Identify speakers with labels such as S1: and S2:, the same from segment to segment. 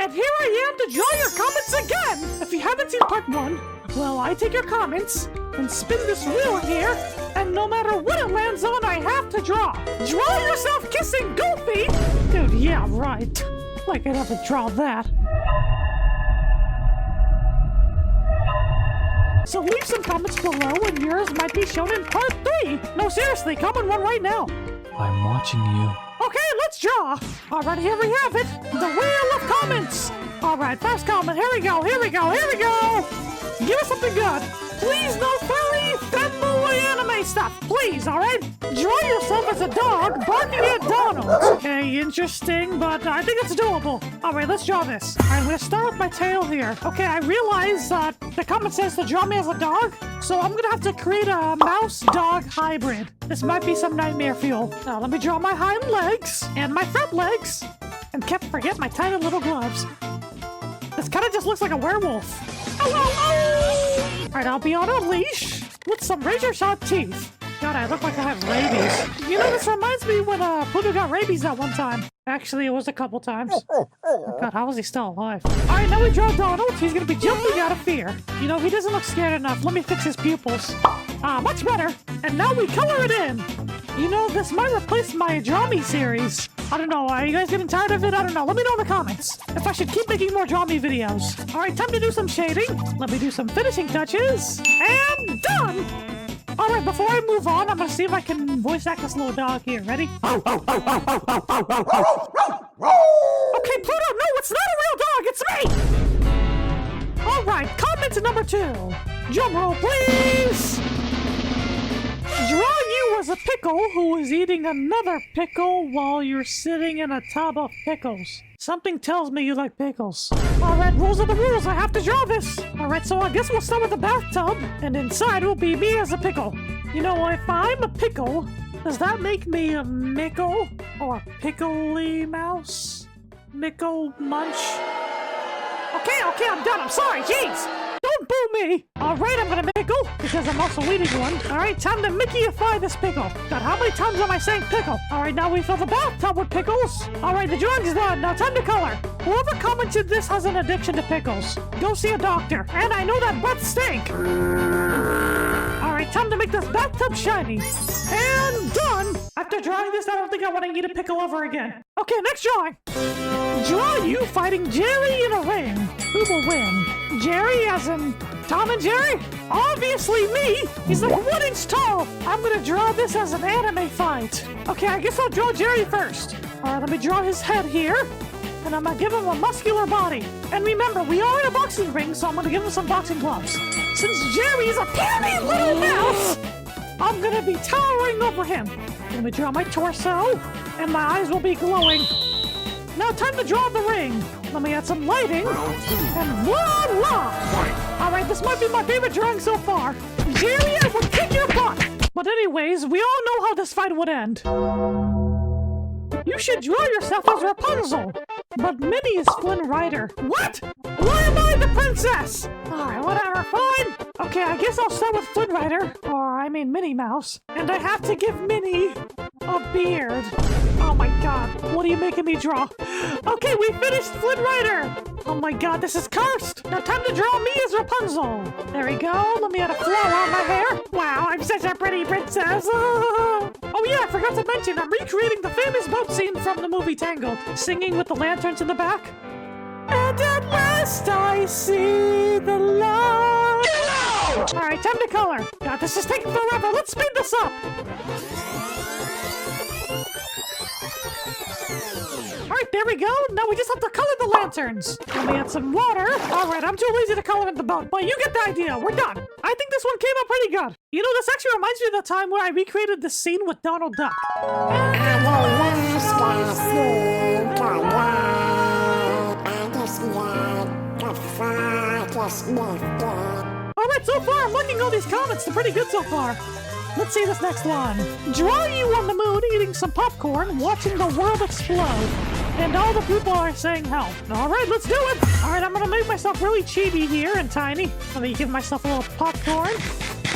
S1: Alright, here I am to draw your comments again! If you haven't seen part 1, well, I take your comments and spin this wheel here, and no matter what it lands on, I have to draw. Draw yourself kissing Goofy! Dude, yeah, right. Like I'd have to draw that. So leave some comments below and yours might be shown in part 3. No, seriously, comment one right now.
S2: I'm watching you.
S1: Okay, let's draw. Alright, here we have it. The wheel of comments. Alright, first comment. Here we go, here we go, here we go. Give us something good. Please, no furry, femboy anime stuff. Please, alright? Draw yourself as a dog barking at Donald. Okay, interesting, but I think it's doable. Alright, let's draw this. Alright, I'm gonna start with my tail here. Okay, I realize the comment says to draw me as a dog, so I'm gonna have to create a mouse-dog hybrid. This might be some nightmare fuel. Now, let me draw my hind legs and my front legs. And can't forget my tiny little gloves. This kind of just looks like a werewolf. Ow, ow, ow! Alright, I'll be on a leash with some razor-sharp teeth. God, I look like I have rabies. You know, this reminds me when Pluto got rabies that one time. Actually, it was a couple times. Oh God, how is he still alive? Alright, now we draw Donald. He's gonna be jumping out of fear. You know, he doesn't look scared enough. Let me fix his pupils. Much better. And now we color it in. You know, this might replace my Draw Me series. I don't know, are you guys getting tired of it? I don't know. Let me know in the comments if I should keep making more Draw Me videos. Alright, time to do some shading. Let me do some finishing touches. And done! Alright, before I move on, I'm gonna see if I can voice act this little dog here. Ready? Okay, Pluto, no, it's not a real dog, it's me! Alright, comment number 2. Drum roll, please! Draw you as a pickle who is eating another pickle while you're sitting in a tub of pickles. Something tells me you like pickles. Alright, rules are the rules. I have to draw this. Alright, so I guess we'll start with the bathtub, and inside will be me as a pickle. You know, if I'm a pickle, does that make me a mickle? Or a pickly mouse? Mickle munch? Okay, I'm done. I'm sorry. Jeez! Don't boo me! Alright, I'm gonna pickle, because I'm also eating one. Alright, time to Mickeyify this pickle. God, how many times am I saying pickle? Alright, now we fill the bathtub with pickles. Alright, the drawing's done. Now time to color. Whoever commented this has an addiction to pickles. Go see a doctor. And I know that butts stink. Alright, time to make this bathtub shiny. And done! After drawing this, I don't think I want to eat a pickle ever again. Okay, next drawing. Draw you fighting Jerry in a ring. Who will win? Jerry as in Tom and Jerry? Obviously me! He's like 1 inch tall! I'm gonna draw this as an anime fight. Okay, I guess I'll draw Jerry first. Alright, let me draw his head here. And I'm gonna give him a muscular body. And remember, we are in a boxing ring, so I'm gonna give him some boxing gloves. Since Jerry is a puny little mouse, I'm gonna be towering over him. Let me draw my torso, and my eyes will be glowing. Now time to draw the ring. Let me add some lighting, and voila! Alright, this might be my favorite drawing so far. Jerry, I would kick your butt! But anyways, we all know how this fight would end. You should draw yourself as Rapunzel, but Minnie is Flynn Rider. What? Why am I the princess? Alright, whatever, fine. Okay, I guess I'll start with Flynn Rider, or I mean Minnie Mouse, and I have to give Minnie a beard. Oh my god, what are you making me draw? Okay, we finished Flynn Rider. Oh my god, this is cursed. Now time to draw me as Rapunzel. There we go, let me add a flower on my hair. Wow, I'm such a pretty princess. Oh yeah, I forgot to mention, I'm recreating the famous boat scene from the movie Tangled, singing with the lanterns in the back. And at last I see the light. Alright, time to color. God, this is taking forever. Let's speed this up. Alright, there we go. Now we just have to color the lanterns. Let me add some water. Alright, I'm too lazy to color in the boat, but you get the idea. We're done. I think this one came out pretty good. You know, this actually reminds me of the time where I recreated the scene with Donald Duck. Alright, so far I'm liking all these comments. They're pretty good so far. Let's see this next one. Draw you on the moon eating some popcorn, watching the world explode. And all the people are saying help. Alright, let's do it! Alright, I'm gonna make myself really chibi here and tiny. Let me give myself a little popcorn.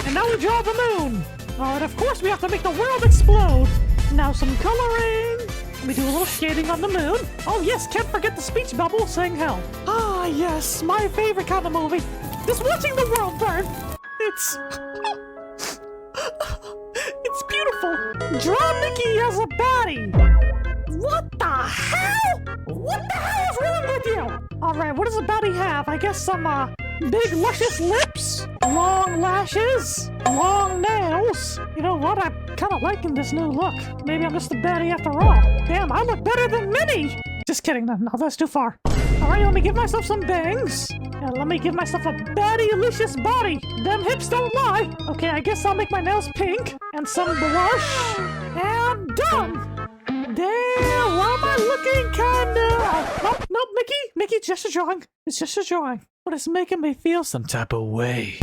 S1: And now we draw the moon. Alright, of course we have to make the world explode. Now some coloring. Let me do a little skating on the moon. Oh yes, can't forget the speech bubble saying hell. Ah yes, my favorite kind of movie. Just watching the world burn. It's beautiful. Draw Mickey as a baddie. What the hell? What the hell is wrong with you? Alright, what does a baddie have? I guess some big luscious lips, long lashes, long nails. You know what? I'm kind of liking this new look. Maybe I'm just a baddie after all. Damn, I look better than Minnie. Just kidding. No, that's too far. Alright, let me give myself some bangs. And let me give myself a baddie-licious body. Them hips don't lie. Okay, I guess I'll make my nails pink. And some blush. And done. Damn, why am I looking kinda... Nope, Mickey, just a drawing. It's just a drawing. But it's making me feel some type of way.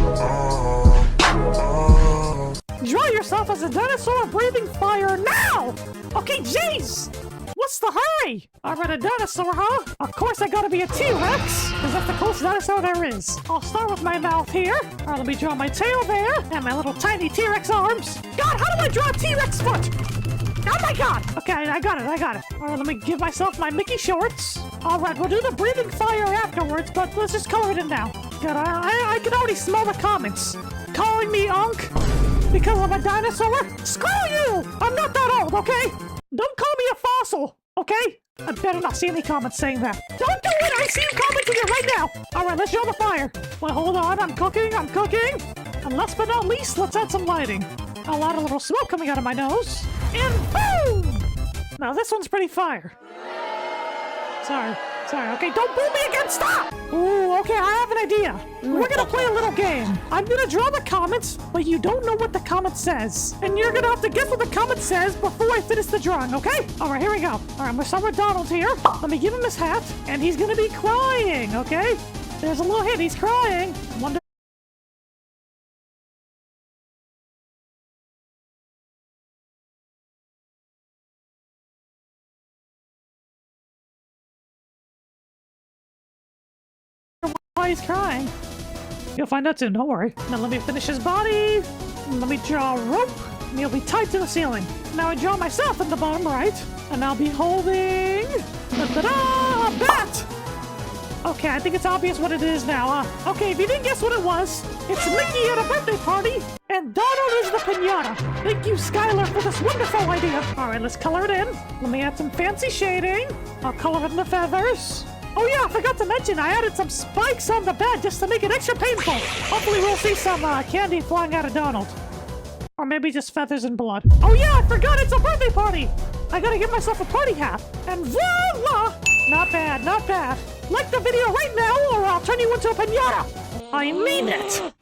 S1: Draw yourself as a dinosaur breathing fire now! Okay, jeez! What's the hurry? Alright, a dinosaur, huh? Of course I gotta be a T-Rex, because that's the closest dinosaur there is. I'll start with my mouth here. Alright, let me draw my tail there, and my little tiny T-Rex arms. God, how do I draw a T-Rex foot? Oh my god! Okay, I got it. Alright, let me give myself my Mickey shorts. Alright, we'll do the breathing fire afterwards, but let's just color it in now. God, I can already smell the comments. Calling me Unk because I'm a dinosaur? Screw you! I'm not that old, okay? Don't call me a fossil, okay? I better not see any comments saying that. Don't do it! I see you commenting it right now! Alright, let's draw the fire. Well, hold on, I'm cooking. And last but not least, let's add some lighting. I'll add a little smoke coming out of my nose. And boom! Now this one's pretty fire. Sorry. Okay, don't boo me again, stop! Ooh, okay, I have an idea. We're gonna play a little game. I'm gonna draw the comments, but you don't know what the comment says. And you're gonna have to guess what the comment says before I finish the drawing, okay? Alright, here we go. Alright, I'm gonna start with Donald here. Let me give him his hat, and he's gonna be crying, okay? There's a little hint, he's crying. Wonder why he's crying. You'll find out soon, don't worry. Now let me finish his body. Let me draw a rope. And he'll be tied to the ceiling. Now I draw myself in the bottom right. And I'll be holding... a bat! Okay, I think it's obvious what it is now. Okay, if you didn't guess what it was, it's Mickey at a birthday party, and Donald is the piñata. Thank you, Skylar, for this wonderful idea. Alright, let's color it in. Let me add some fancy shading. I'll color in the feathers. Oh yeah, I forgot to mention, I added some spikes on the bed just to make it extra painful. Hopefully we'll see some candy flying out of Donald. Or maybe just feathers and blood. Oh yeah, I forgot it's a birthday party! I gotta give myself a party hat. And voila! Not bad, not bad. Like the video right now or I'll turn you into a piñata! I mean it!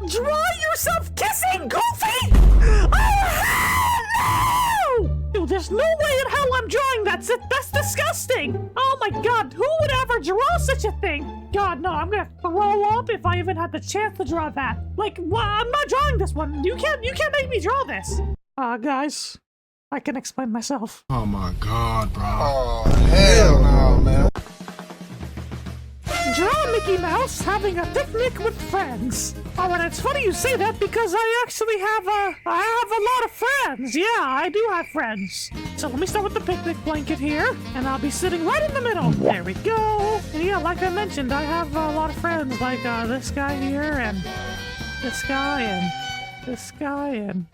S1: Draw yourself kissing, Goofy! Oh, hell no! Dude, there's no way in hell I'm drawing that. That's disgusting! Oh my god, who would ever draw such a thing? God, no, I'm gonna throw up if I even had the chance to draw that. Like, well, I'm not drawing this one. You can't make me draw this. Guys, I can explain myself.
S2: Oh my god, bro.
S3: Oh, hell no, man.
S1: Draw Mickey Mouse having a picnic with friends. Oh, and it's funny you say that because I actually have a lot of friends. Yeah, I do have friends. So let me start with the picnic blanket here, and I'll be sitting right in the middle. There we go. And yeah, like I mentioned, I have a lot of friends, like this guy here, and this guy, and this guy, and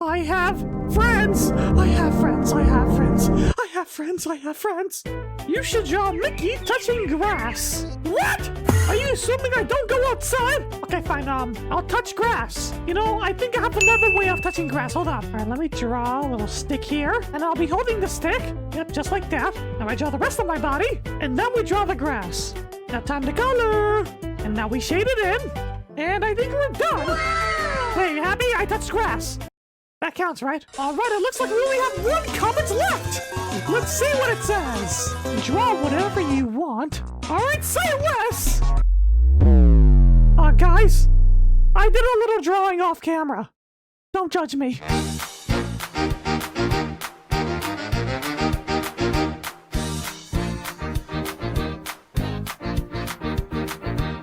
S1: I have friends. I have friends. I have friends. I have friends. I have friends. You should draw Mickey touching grass. What? Are you assuming I don't go outside? Okay, fine. I'll touch grass. You know, I think I have another way of touching grass. Hold on. All right, let me draw a little stick here, and I'll be holding the stick. Yep, just like that. Now I draw the rest of my body, and then we draw the grass. Now time to color. And now we shade it in, and I think we're done. Hey, you happy? I touched grass. That counts, right? Alright, it looks like we only have one comment left! Let's see what it says! Draw whatever you want. Alright, say less! Guys, I did a little drawing off camera. Don't judge me.